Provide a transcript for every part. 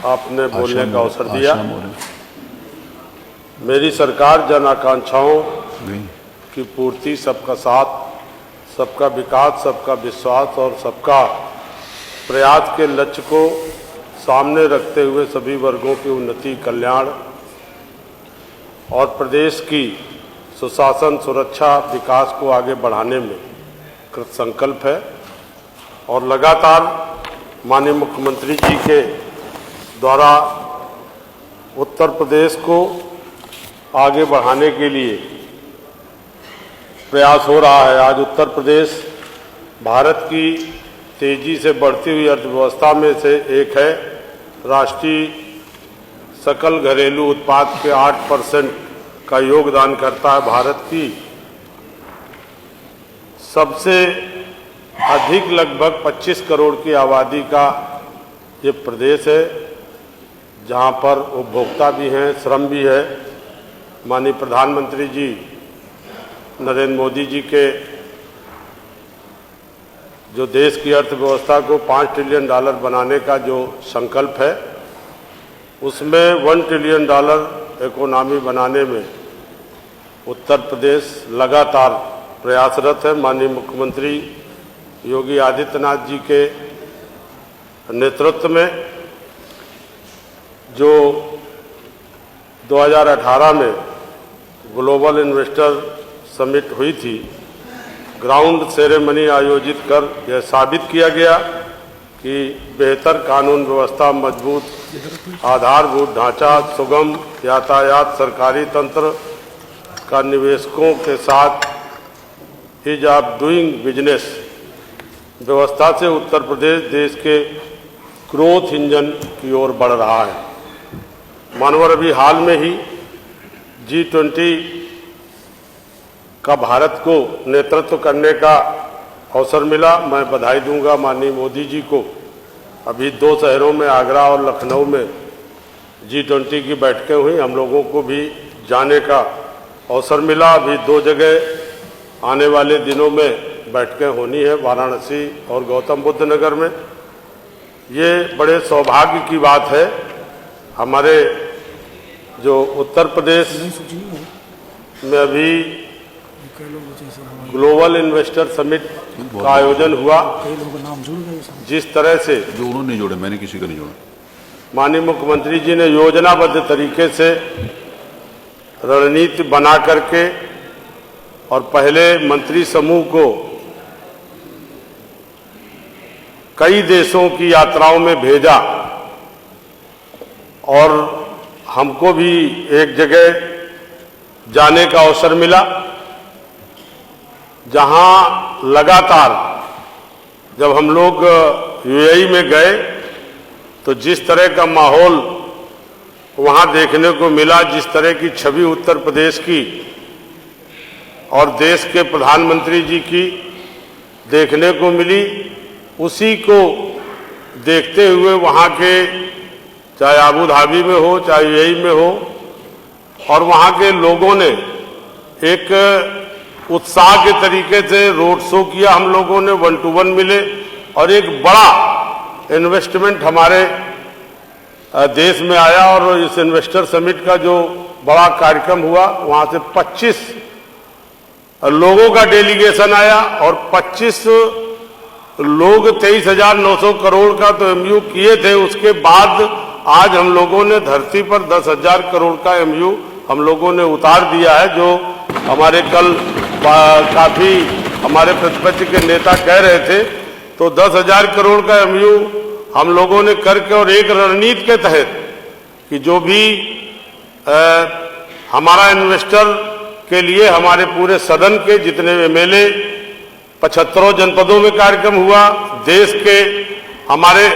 आपने बोलने का अवसर दिया। मेरी सरकार जन आकांक्षाओं की पूर्ति, सबका साथ, सबका विकास, सबका विश्वास और सबका प्रयास के लक्ष्य को सामने रखते हुए सभी वर्गों की उन्नति, कल्याण और प्रदेश की सुशासन, सुरक्षा, विकास को आगे बढ़ाने में कृत संकल्प है। और लगातार माननीय मुख्यमंत्री जी के द्वारा उत्तर प्रदेश को आगे बढ़ाने के लिए प्रयास हो रहा है। आज उत्तर प्रदेश भारत की तेजी से बढ़ती हुई अर्थव्यवस्था में से एक है। राष्ट्रीय सकल घरेलू उत्पाद के 8% का योगदान करता है। भारत की सबसे अधिक लगभग 25 करोड़ की आबादी का ये प्रदेश है, जहाँ पर उपभोक्ता भी हैं, श्रम भी है। माननीय प्रधानमंत्री जी नरेंद्र मोदी जी के जो देश की अर्थव्यवस्था को $5 ट्रिलियन बनाने का जो संकल्प है, उसमें $1 ट्रिलियन इकोनॉमी बनाने में उत्तर प्रदेश लगातार प्रयासरत है। माननीय मुख्यमंत्री योगी आदित्यनाथ जी के नेतृत्व में जो 2018 में ग्लोबल इन्वेस्टर समिट हुई थी, ग्राउंड सेरेमनी आयोजित कर यह साबित किया गया कि बेहतर कानून व्यवस्था, मजबूत आधारभूत ढांचा, सुगम यातायात, सरकारी तंत्र का निवेशकों के साथ ईज ऑफ डूइंग बिजनेस व्यवस्था से उत्तर प्रदेश देश के ग्रोथ इंजन की ओर बढ़ रहा है। मानवर अभी हाल में ही G20 का भारत को नेतृत्व करने का अवसर मिला। मैं बधाई दूंगा माननीय मोदी जी को। अभी 2 शहरों में, आगरा और लखनऊ में G20 की बैठकें हुई, हम लोगों को भी जाने का अवसर मिला। अभी 2 जगह आने वाले दिनों में बैठकें होनी है, वाराणसी और गौतम बुद्ध नगर में। ये बड़े सौभाग्य की बात है। हमारे जो उत्तर प्रदेश में अभी ग्लोबल इन्वेस्टर समिट का आयोजन हुआ, जिस तरह से जो उन्होंने जोड़े, मैंने किसी का नहीं जोड़ा, माननीय मुख्यमंत्री जी ने योजनाबद्ध तरीके से रणनीति बना करके और पहले मंत्री समूह को कई देशों की यात्राओं में भेजा और हमको भी एक जगह जाने का अवसर मिला, जहां लगातार जब हम लोग UAE में गए तो जिस तरह का माहौल वहां देखने को मिला, जिस तरह की छवि उत्तर प्रदेश की और देश के प्रधानमंत्री जी की देखने को मिली, उसी को देखते हुए वहाँ के, चाहे आबू धाबी में हो, चाहे UAE में हो, और वहाँ के लोगों ने एक उत्साह के तरीके से रोड शो किया। हम लोगों ने 1 to 1 मिले और एक बड़ा इन्वेस्टमेंट हमारे देश में आया। और इस इन्वेस्टर समिट का जो बड़ा कार्यक्रम हुआ, वहाँ से 25 लोगों का डेलीगेशन आया और 25 लोग 23,900 करोड़ का तो MOU किए थे। उसके बाद आज हम लोगों ने धरती पर 10,000 करोड़ का MOU हम लोगों ने उतार दिया है, जो हमारे कल काफी हमारे प्रतिपक्ष के नेता कह रहे थे। तो 10,000 करोड़ का MOU हम लोगों ने करके और एक रणनीति के तहत कि जो भी हमारा इन्वेस्टर के लिए हमारे पूरे सदन के जितने MLA 75 जनपदों में कार्यक्रम हुआ, देश के हमारे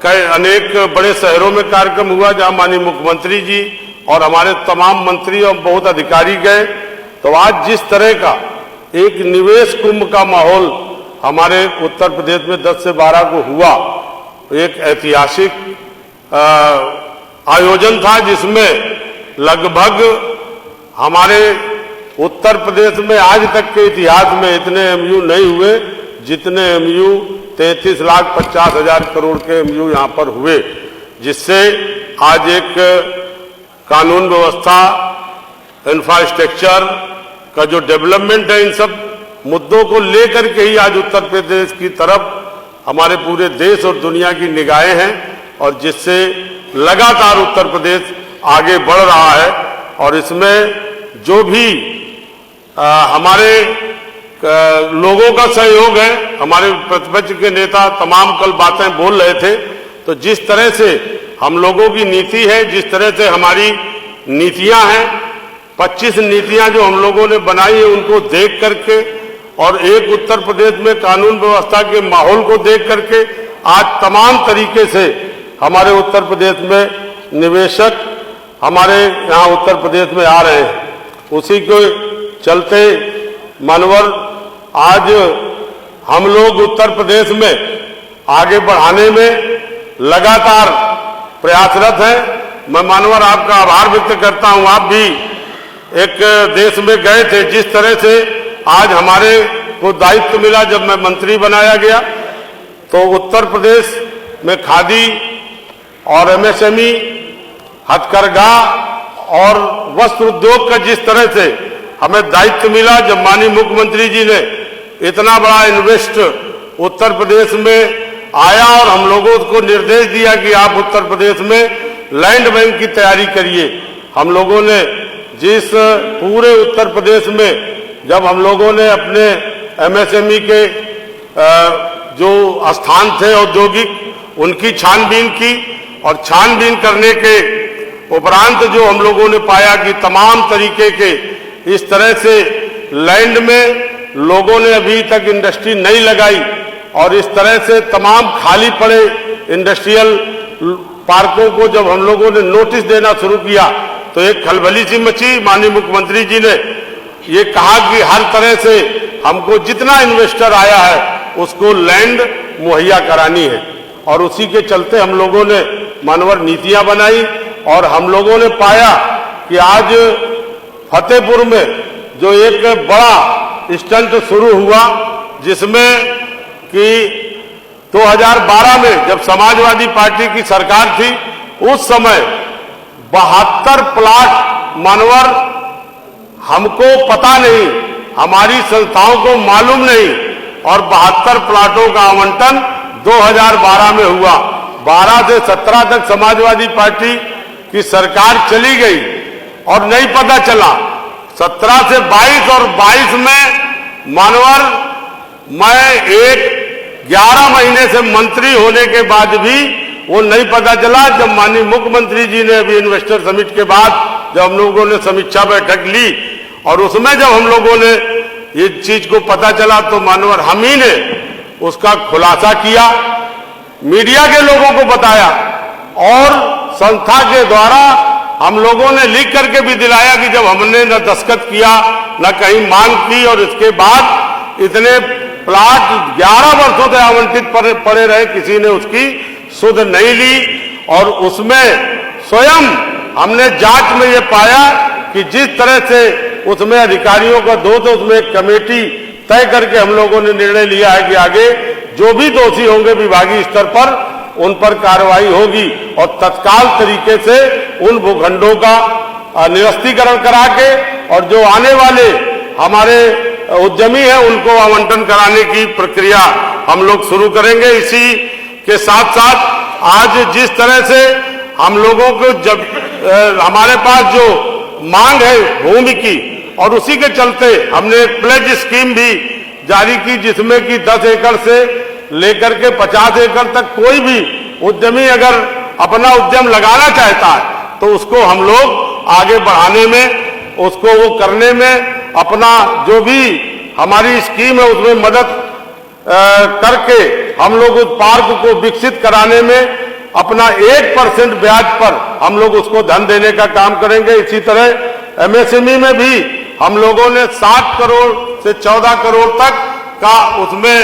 कई अनेक बड़े शहरों में कार्यक्रम हुआ, जहां माननीय मुख्यमंत्री जी और हमारे तमाम मंत्री और बहुत अधिकारी गए। तो आज जिस तरह का एक निवेश कुंभ का माहौल हमारे उत्तर प्रदेश में 10 से 12 को हुआ, एक ऐतिहासिक आयोजन था, जिसमें लगभग हमारे उत्तर प्रदेश में आज तक के इतिहास में इतने MOU नहीं हुए जितने MOU 33,50,000 करोड़ के MOU यहाँ पर हुए। जिससे आज एक कानून व्यवस्था, इंफ्रास्ट्रक्चर का जो डेवलपमेंट है, इन सब मुद्दों को लेकर के ही आज उत्तर प्रदेश की तरफ हमारे पूरे देश और दुनिया की निगाहें हैं, और जिससे लगातार उत्तर प्रदेश आगे बढ़ रहा है। और इसमें जो भी हमारे लोगों का सहयोग है, हमारे प्रतिपक्ष के नेता तमाम कल बातें बोल रहे थे, तो जिस तरह से हम लोगों की नीति है, जिस तरह से हमारी नीतियां हैं, 25 नीतियां जो हम लोगों ने बनाई है, उनको देख करके और एक उत्तर प्रदेश में कानून व्यवस्था के माहौल को देख करके आज तमाम तरीके से हमारे उत्तर प्रदेश में निवेशक हमारे यहाँ उत्तर प्रदेश में आ रहे हैं। उसी के चलते मानवर आज हम लोग उत्तर प्रदेश में आगे बढ़ाने में लगातार प्रयासरत हैं। मैं मानवर आपका आभार व्यक्त करता हूं। आप भी एक देश में गए थे, जिस तरह से आज हमारे को दायित्व मिला, जब मैं मंत्री बनाया गया तो उत्तर प्रदेश में खादी और एमएसएमई, हथकरघा और वस्त्र उद्योग का जिस तरह से हमें दायित्व मिला, जब माननीय मुख्यमंत्री जी ने इतना बड़ा इन्वेस्ट उत्तर प्रदेश में आया और हम लोगों को निर्देश दिया कि आप उत्तर प्रदेश में लैंड बैंक की तैयारी करिए। हम लोगों ने जिस पूरे उत्तर प्रदेश में जब हम लोगों ने अपने एमएसएमई के जो स्थान थे औद्योगिक, उनकी छानबीन की, और छानबीन करने के उपरांत जो हम लोगों ने पाया कि तमाम तरीके के इस तरह से लैंड में लोगों ने अभी तक इंडस्ट्री नहीं लगाई, और इस तरह से तमाम खाली पड़े इंडस्ट्रियल पार्कों को जब हम लोगों ने नोटिस देना शुरू किया तो एक खलबली सी मची। माननीय मुख्यमंत्री जी ने ये कहा कि हर तरह से हमको जितना इन्वेस्टर आया है उसको लैंड मुहैया करानी है, और उसी के चलते हम लोगों ने मानवर नीतियां बनाई। और हम लोगों ने पाया कि आज फतेहपुर में जो एक बड़ा स्टंट शुरू हुआ, जिसमें कि 2012 में जब समाजवादी पार्टी की सरकार थी, उस समय 72 प्लाट मानवर हमको पता नहीं, हमारी संस्थाओं को मालूम नहीं, और 72 प्लाटों का आवंटन 2012 में हुआ। 12 से 17 तक समाजवादी पार्टी की सरकार चली गई और नहीं पता चला। 17 से 22 और 22 में मानवर मैं 11 महीने से मंत्री होने के बाद भी वो नहीं पता चला। जब माननीय मुख्यमंत्री जी ने अभी इन्वेस्टर समिट के बाद जब हम लोगों ने समीक्षा बैठक ली और उसमें जब हम लोगों ने ये चीज को पता चला तो मानवर हम ही ने उसका खुलासा किया, मीडिया के लोगों को बताया, और संस्था के द्वारा हम लोगों ने लिख करके भी दिलाया कि जब हमने न दस्तखत किया न कहीं मांग की, और इसके बाद इतने प्लाट 11 वर्षों से आवंटित पड़े रहे, किसी ने उसकी सुध नहीं ली। और उसमें स्वयं हमने जांच में ये पाया कि जिस तरह से उसमें अधिकारियों का दोष, उसमें एक कमेटी तय करके हम लोगों ने निर्णय लिया है कि आगे जो भी दोषी होंगे विभागीय स्तर पर उन पर कार्रवाई होगी, और तत्काल तरीके से उन भूखंडों का निरस्तीकरण करा के और जो आने वाले हमारे उद्यमी हैं उनको आवंटन कराने की प्रक्रिया हम लोग शुरू करेंगे। इसी के साथ साथ आज जिस तरह से हम लोगों को जब हमारे पास जो मांग है भूमि की, और उसी के चलते हमने एक प्लेज स्कीम भी जारी की, जिसमें कि 10 एकड़ से लेकर के 50 एकड़ तक कोई भी उद्यमी अगर अपना उद्यम लगाना चाहता है तो उसको हम लोग आगे बढ़ाने में, उसको वो करने में अपना जो भी हमारी स्कीम है उसमें मदद करके हम लोग उस पार्क को विकसित कराने में अपना 1% ब्याज पर हम लोग उसको धन देने का काम करेंगे। इसी तरह एमएसएमई में भी हम लोगों ने 7 करोड़ से 14 करोड़ तक का, उसमें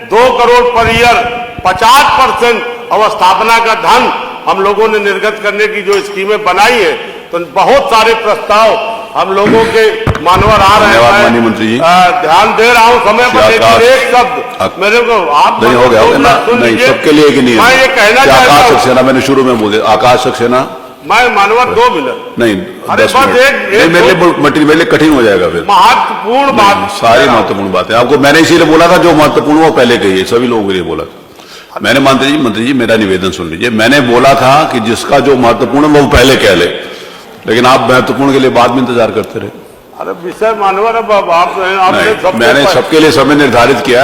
2 करोड़ पर ईयर 50% अवस्थापना का धन हम लोगों ने निर्गत करने की जो स्कीमें बनाई है, तो बहुत सारे प्रस्ताव हम लोगों के मानवर आ रहे धन्यवाद हैं। माननीय मंत्री जी। ध्यान दे रहा हूं समय पर, लेकिन आकाश- एक शब्द मेरे को आप नहीं हो गया दो होगा ना, मिनट सुन नहीं लीजिए। सबके लिए कि नहीं मैं ये कहना क्या चाहता आकाश हूं, सक्सेना मैंने शुरू में बोल दिया, आकाश सक्सेना मैं मानवर 2 मिनट नहीं अरे 10 बस मिनट एक- नहीं, मेरे लिए मेरे लिए कठिन हो जाएगा फिर। महत्वपूर्ण बात नहीं, सारी महत्वपूर्ण बातें आपको मैंने इसीलिए बोला था, जो महत्वपूर्ण वो पहले कहिए, सभी लोगों के लिए बोला था मैंने। मंत्री जी मेरा निवेदन सुन लीजिए, मैंने बोला था कि जिसका जो महत्वपूर्ण है वो पहले कह ले, लेकिन आप महत्वपूर्ण के लिए बाद में इंतजार करते रहे। अरे विषय मानवर, अब आपने नहीं, मैंने सबके लिए समय निर्धारित किया,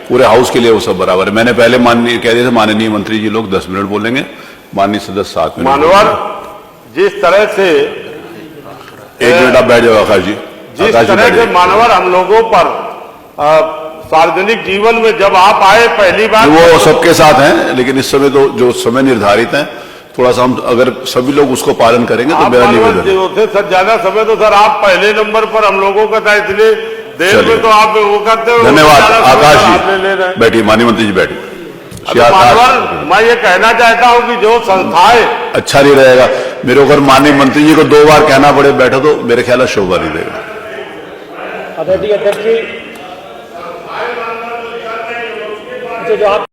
पूरे हाउस के लिए वो सब बराबर है। मैंने पहले माननीय कह दिया था, माननीय मंत्री जी लोग 10 मिनट बोलेंगे, माननीय सदस्य 7 मिनट। मानवर जिस तरह से 1 मिनट आप बैठ जाओ आकाश जी। जिस आकाश जी तरह बैठ से जाइए। मानवर हम लोगों पर सार्वजनिक जीवन में जब आप आए पहली बार, वो सबके साथ हैं, लेकिन इस समय तो जो समय निर्धारित है, थोड़ा सा हम अगर सभी लोग उसको पालन करेंगे तो आप मेरा मानवर निवेदन है। जो थे सर, ज्यादा समय तो सर आप पहले नंबर पर हम लोगों का था, इसलिए देर चलिए। में तो आप वो करते हो। धन्यवाद ज्यादा समय आकाश आप ले ले रहे जी, हैं। बैठिए माननीय मंत्री जी बैठिए। श्री अरे आकाश, मानवर, मैं ये कहना चाहता हूं कि जो संस्थाएं, अच्छा नहीं रहेगा मेरे को, अगर माननीय मंत्री जी को 2 बार कहना पड़े बैठो तो मेरे ख्याल से शोभा नहीं देगा। अध्यक्ष जी, जो आप